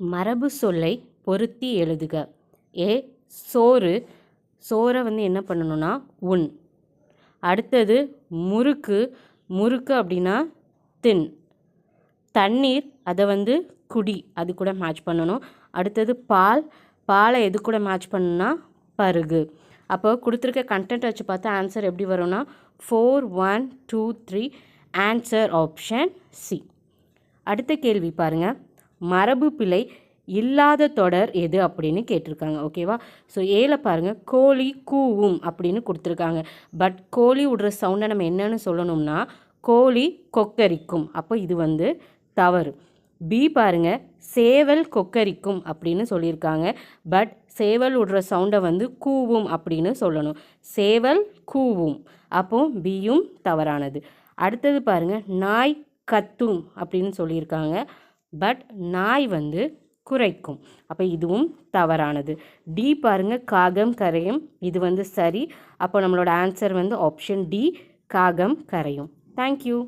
மரபு சொல்லை பொருத்தி எழுதுக. ஏ சோறு, சோறை வந்து என்ன பண்ணணும்னா உண். அடுத்தது முறுக்கு, முறுக்கு அப்படின்னா தின். தண்ணீர், அதை வந்து குடி, அது கூட மேட்ச் பண்ணணும். அடுத்தது பால், பாலை எது கூட மேட்ச் பண்ணணும்னா பருகு. அப்போ கொடுத்துருக்க கண்டென்ட் வச்சு பார்த்தா ஆன்சர் எப்படி வரும்னா 4 1 2 3 ஆன்சர் ஆப்ஷன் சி. அடுத்த கேள்வி பாருங்கள். மரபு பிழை இல்லாத தொடர் எது அப்படின்னு கேட்டிருக்காங்க. ஓகேவா? ஸோ ஏல பாருங்கள், கோழி கூவும் அப்படின்னு கொடுத்துருக்காங்க. பட் கோழி விடுற சவுண்டை நம்ம என்னன்னு சொல்லணும்னா கோழி கொக்கரிக்கும். அப்போ இது வந்து தவறு. பி பாருங்கள், சேவல் கொக்கரிக்கும் அப்படின்னு சொல்லியிருக்காங்க. பட் சேவல் விடுற சவுண்டை வந்து கூவும் அப்படின்னு சொல்லணும். சேவல் கூவும். அப்போ பியும் தவறானது. அடுத்தது பாருங்கள், நாய் கத்தும் அப்படின்னு சொல்லியிருக்காங்க. பட் நாய் வந்து குரைக்கும். அப்போ இதுவும் தவறானது. டி பாருங்கள், காகம் கரையும். இது வந்து சரி. அப்போ நம்மளோட ஆன்சர் வந்து ஆப்ஷன் டி, காகம் கரையும். தேங்க்யூ.